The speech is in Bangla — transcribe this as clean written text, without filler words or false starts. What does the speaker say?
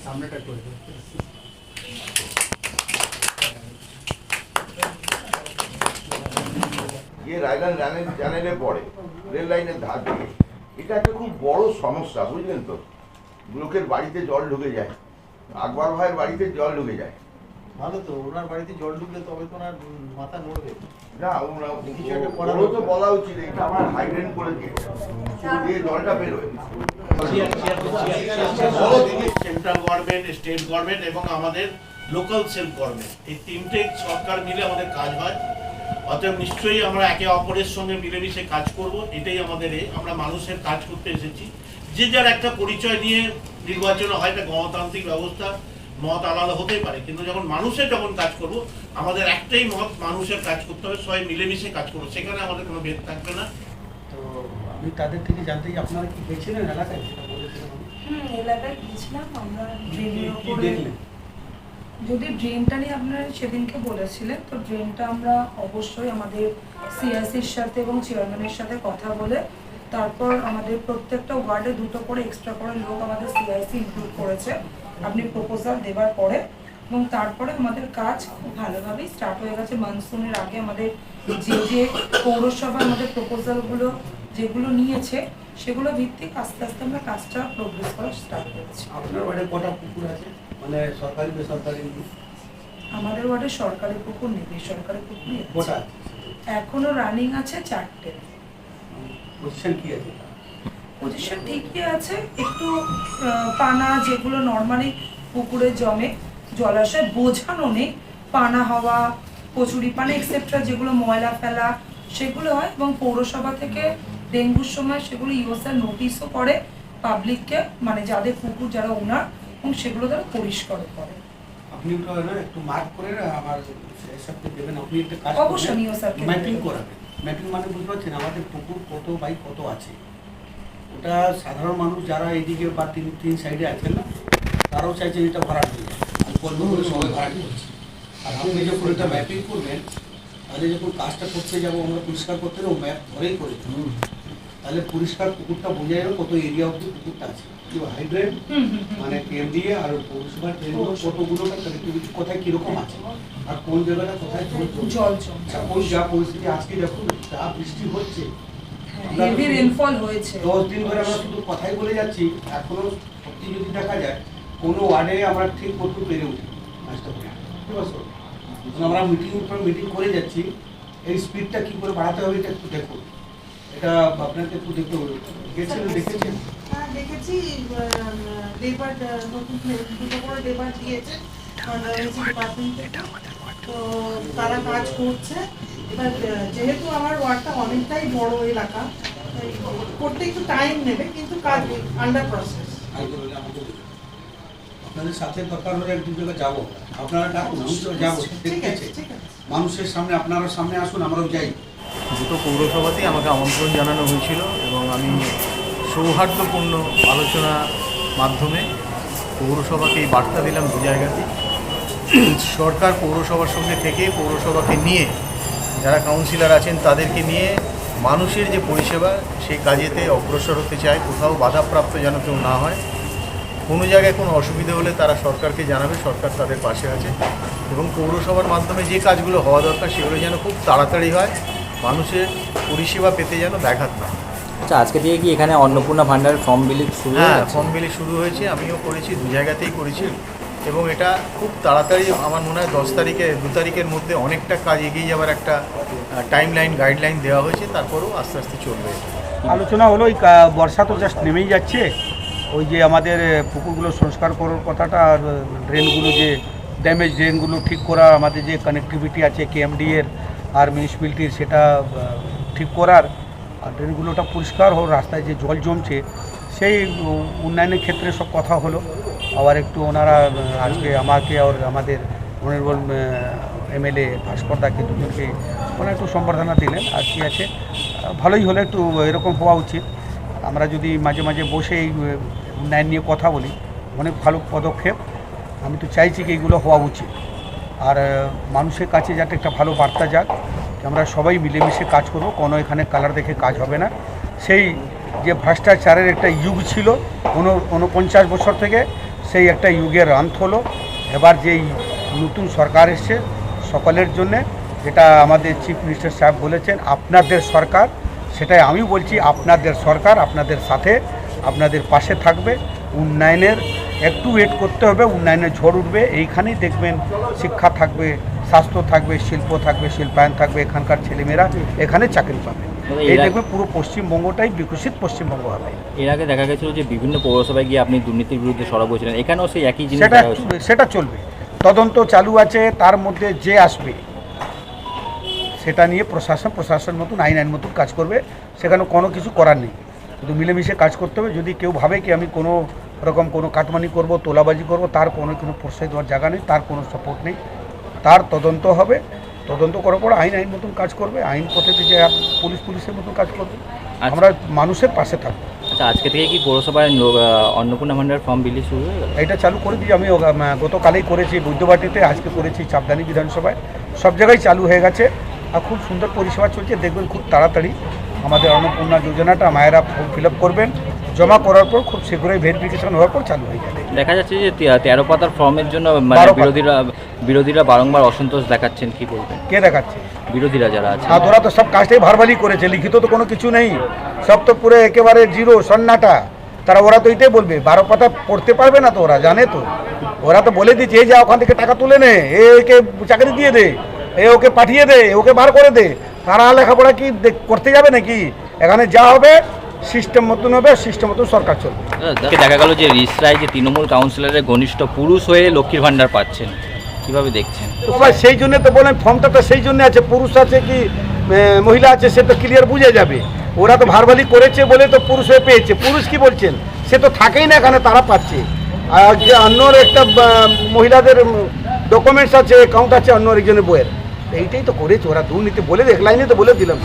সামনেটা করে রায়গঞ্জ চ্যানেলে পড়ে রেল লাইনের ধার থেকে। এটা একটা খুব বড় সমস্যা, বুঝলেন তো। লোকের বাড়িতে জল ঢুকে যায়, আকবর ভাইয়ের বাড়িতে জল ঢুকে যায়। ভালো তো, ওনার বাড়িতে জল ঢুকলে তবে তো ওনার মাথা নড়বে না, ওনারও তো বলা উচিত এটা আমার হাইড্রেন করে দিয়ে জলটা বেরোয়। সেন্ট্রাল গভর্নমেন্ট, স্টেট গভর্নমেন্ট এবং আমাদের লোকাল সেলফ গভর্নমেন্ট, এই তিনটে সরকার মিলে আমাদের কাজ হয়। অতএব নিশ্চয়ই আমরা একে অপরের সঙ্গে মিলেমিশে কাজ করব। এটাই আমাদের আমরা মানুষের কাজ করতে এসেছি। যে যার একটা পরিচয় নিয়ে নির্বাচন হয়, একটা গণতান্ত্রিক ব্যবস্থা, মত আলাদা হতেই পারে, কিন্তু যখন মানুষের যখন কাজ করব আমাদের একটাই মত, মানুষের কাজ করতে হবে, সবাই মিলেমিশে কাজ করবো, সেখানে আমাদের কোনো ভেদ থাকবে না। তো আমি তাদের থেকে জানতে চাই আপনারা কি গেছিলেন এলাকায়? এলাকায় গিয়েছিলাম আমরা ড্রেনের উপরে। যদি ড্রেনটা নিয়ে আপনারা সেদিনকে বলেছিলেন, তো ড্রেনটা আমরা অবশ্যই আমাদের সিআইসির সাথে এবং চেয়ারম্যানের সাথে কথা বলে তারপর আমাদের প্রত্যেকটা ওয়ার্ডে 2টো করে এক্সট্রা করে লোক আমাদের সিআইসি ইনক্লুড করেছে আপনি প্রপোজাল দেওয়ার পরে, এবং তারপরে আমাদের কাজ খুব ভালোভাবেই স্টার্ট হয়ে গেছে। মনসুনের আগে আমাদের যে পৌরসভা আমাদের প্রপোজালগুলো যেগুলো নিয়েছে সেগুলো ভিত্তিক আস্তে আস্তে আমরা কাজটা প্রোগ্রেস করা স্টার্ট করেছি। আপনার ওয়ার্ডে কটা পুকুর আছে, মানে সরকারি বেসরকারি? আমাদের ওয়ার্ডে সরকারি পুকুর নেই, বেসরকারি পুকুর কটা এখনো রানিং আছে? 4টে। পজিশন কি আছে? পজিশন ঠিকই আছে, একটু পানা যেগুলো নর্মালি পুকুরে জমে, জলাশয় বোঝানো নেই, পানা হওয়া, কচুরি পানা এক্সেট্রা যেগুলো ময়লা ফেলা সেগুলো হয়, এবং পৌরসভা থেকে ডেঙ্গুর সময় সেগুলো ইউএসআর নোটিশও করে পাবলিককে, মানে যাদের পুকুর যারা ওনার, এবং সেগুলো তারা পরিষ্কার করে। আপনি একটু মার্ক করে আমার হিসাবটা দেবেন। আপনি একটা কাজ অবশ্যই ইউএসআরকে ম্যাপিং করাবেন। ম্যাপিং মানে বুঝতে পারছেন আমাদের পুকুর কত বাই কত আছে, ওটা সাধারণ মানুষ যারা এইদিকে বা তিন সাইডে আছেন না, তারাও চাইছেন এটা ভরাট হয়ে যায়। আমি কল্প করে সবাই ভরাট করছি। আর আপনি যখন এটা ম্যাপিং করবেন, তাহলে যখন কাজটা করতে যাবো আমরা পরিষ্কার করতে যাবো, ম্যাপ ধরেই করে তাহলে পরিষ্কার পুকুরটা বোঝা যাবে কত এরিয়া অব্দি পুকুরটা আছে, কি হাইড্রেট মানে কেম দিয়ে আর পৌরসভার ট্রেনগুলো কতগুলোটা কানেক্টিভিটি কোথায় কীরকম আছে, আর কোন জায়গাটা কোথায় জল কোন যা পরিস্থিতি আজকে দেখুন যা বৃষ্টি হচ্ছে, হেভি রেইনফল হয়েছে, 10 দিন ধরে আমরা শুধু কথাই বলে যাচ্ছি, এখনো সত্যি যদি দেখা যায় কোনো ওয়ার্ডে আমরা ঠিক করতে পেরে উঠি কাজটা করে। আমরা মিটিং করে যাচ্ছি, এই স্পিডটা কী করে বাড়াতে হবে এটা একটু দেখুন, এটা আপনাকে একটু দেখতে হবে। গেছিলেন, দেখেছেন? হ্যাঁ দেখেছি, লেবার নতুন 2টো করে লেবার দিয়েছে তো তারা কাজ করছে। এবার যেহেতু আমার ওয়ার্ডটা অনেকটাই বড় এলাকা, করতে একটু টাইম নেবে, কিন্তু কাজ আন্ডার প্রসেস। আপনাদের সাথে দরকার হলে এক দু জায়গায় যাবো, আপনারা ডাকুন, আমি তো যাবো, দেখতেছে মানুষের সামনে, আপনারা সামনে আসুন, আমরাও যাই। দুটো পৌরসভাতেই আমাকে আমন্ত্রণ জানানো হয়েছিল এবং আমি সৌহার্দ্যপূর্ণ আলোচনার মাধ্যমে পৌরসভাকে এই বার্তা দিলাম দু জায়গাতেই। সরকার পৌরসভার সঙ্গে থেকে পৌরসভাকে নিয়ে যারা কাউন্সিলর আছেন তাদেরকে নিয়ে মানুষের যে পরিষেবা সেই কাজেতে অগ্রসর হতে চায়, কোথাও বাধাপ্রাপ্ত যেন কেউ না হয়। কোনো জায়গায় কোনো অসুবিধা হলে তারা সরকারকে জানাবে, সরকার তাদের পাশে আছে, এবং পৌরসভার মাধ্যমে যে কাজগুলো হওয়া দরকার সেগুলো যেন খুব তাড়াতাড়ি হয়, মানুষের পরিষেবা পেতে যেন ব্যাঘাত না। আচ্ছা, আজকে থেকে কি এখানে অন্নপূর্ণা ভান্ডার ফর্ম বিলি শুরু? হ্যাঁ, ফর্ম বিলি শুরু হয়েছে, আমিও করেছি, 2 জায়গাতেই করেছি, এবং এটা খুব তাড়াতাড়ি আমার মনে হয় 2 তারিখের মধ্যে অনেকটা কাজ এগিয়ে যাওয়ার একটা টাইমলাইন গাইডলাইন দেওয়া হয়েছে, তারপরেও আস্তে আস্তে চলবে। আলোচনা হলো ওই বর্ষা তো জাস্ট নেমেই যাচ্ছে, ওই যে আমাদের পুকুরগুলো সংস্কার করার কথাটা, আর ড্রেনগুলো যে ড্যামেজ ড্রেনগুলো ঠিক করা, আমাদের যে কানেক্টিভিটি আছে কেএমডি এর আর মিউনিসিপ্যালিটির, সেটা ঠিক করার, আর ড্রেনগুলোটা পরিষ্কার হোক, রাস্তায় যে জল জমছে সেই উন্নয়নের ক্ষেত্রে সব কথা হলো। আবার একটু ওনারা আজকে আমাকে আর আমাদের অনারেবল এমএলএ ভাস্কর দাকে দুজনকে ওনারা একটু সম্বর্ধনা দিলেন, আর কি আছে ভালোই হলো, একটু এরকম হওয়া উচিত। আমরা যদি মাঝে মাঝে বসে এই উন্নয়ন নিয়ে কথা বলি, অনেক ভালো পদক্ষেপ। আমি তো চাইছি কি এইগুলো হওয়া উচিত, আর মানুষের কাছে যাতে একটা ভালো বার্তা যাক, আমরা সবাই মিলেমিশে কাজ করব, কোনো এখানে কালার দেখে কাজ হবে না। সেই যে ভ্রষ্টাচারের একটা যুগ ছিল 49 বছর থেকে, সেই একটা যুগের অন্ত হলো। এবার যেই নতুন সরকার এসছে সকলের জন্যে, যেটা আমাদের চিফ মিনিস্টার সাহেব বলেছেন আপনাদের সরকার, সেটাই আমি বলছি আপনাদের সরকার আপনাদের সাথে, আপনাদের পাশে থাকবে। উন্নয়নের একটু ওয়েট করতে হবে, উন্নয়নের ঝড় উঠবে। এইখানেই দেখবেন শিক্ষা থাকবে, স্বাস্থ্য থাকবে, শিল্প থাকবে, শিল্পায়ন থাকবে, এখানকার ছেলেমেয়েরা এখানে চাকরি পাবে। এই দেখবে পুরো পশ্চিমবঙ্গটাই বিকশিত পশ্চিমবঙ্গ হবে। এর আগে দেখা গেছিল যে বিভিন্ন পৌরসভায় গিয়ে আপনি দুর্নীতির বিরুদ্ধে সরব হয়েছিলেন, এখানেও সেই একই জিনিস সেটা দেখা হচ্ছে। সেটা চলবে, তদন্ত চালু আছে। তার মধ্যে যে আসবে সেটা নিয়ে প্রশাসন মতন আইন মতন কাজ করবে, সেখানে কোনো কিছু করার নেই, শুধু মিলেমিশে কাজ করতে হবে। যদি কেউ ভাবে কি আমি কোনো রকম কোনো কাটমানি করব, তোলাবাজি করব, তার কোনো প্রশ্রয় দেওয়ার জায়গা নেই, তার কোনো সাপোর্ট নেই। তার তদন্ত হবে, তদন্ত করার পর আইন মতন কাজ করবে, আইন পদ্ধতি যে পুলিশের মতন কাজ করবে। আমরা মানুষের পাশে থাকবো। আচ্ছা, আজকে থেকে কি পৌরসভায় অন্নপূর্ণা ভান্ডার ফর্ম বিলি শুরু হয়ে গেল? এটা চালু করে দিই আমি গতকালেই করেছি বৈদ্যবাটিতে, আজকে করেছি চাপদানি বিধানসভায়, সব জায়গায় চালু হয়ে গেছে। আর খুব সুন্দর পরিষেবা চলছে, দেখবেন খুব তাড়াতাড়ি আমাদের অন্নপূর্ণা যোজনাটা মায়েরা ফর্ম ফিল আপ করবেন, জমা করার পর খুব শীঘ্রই ভেরিফিকেশন হওয়ার পর চালু হয়ে যাবে। দেখা যাচ্ছে যে 13 পাতার ফর্মের জন্য মানে 12 পাতা। বিরোধীরা বারংবার অসন্তোষ দেখাচ্ছেন, কি বলবেন? কে দেখাচ্ছে? বিরোধীরা যারা আছে। আর ওরা তো সব কাজটাই ভারবালি করেছে, লিখিত তো কোনো কিছু নেই, সব তো পুরো একেবারে জিরো সন্নাটা। ওরা তো এটাই বলবে, 12 পাতা পড়তে পারবে না তো, ওরা জানে তো। ওরা তো বলে দিচ্ছে এই যা ওখান থেকে টাকা তুলে নে, একে চাকরি দিয়ে দে, ওকে পাঠিয়ে দে, ওকে বার করে দে। তারা লেখাপড়া কি করতে যাবে নাকি? এখানে যা হবে সিস্টেম মতন হবে, সিস্টেম মতন সরকার চলবে। দেখা গেল যে রিসরায় যে তৃণমূল কাউন্সিলরের ঘনিষ্ঠ পুরুষ হয়ে লক্ষ্মীর ভান্ডার পাচ্ছেন, কিভাবে দেখছেন? তো ভাই সেই জন্য তো বলেন ফর্মটা তো সেই জন্য আছে, পুরুষ আছে কি মহিলা আছে সে তো ক্লিয়ার বুঝে যাবে। ওরা তো ভারবালি করেছে বলে তো পুরুষ হয়ে পেয়েছে। পুরুষ কি বলছেন, সে তো থাকেই না এখানে, তারা পাচ্ছে। আর যে অন্য একটা মহিলাদের ডকুমেন্টস আছে, অ্যাকাউন্ট আছে অন্য একজনের বইয়ের, এইটাই তো করেছে ওরা দুর্নীতি বলে, এক লাইনে তো বলে দিলাম।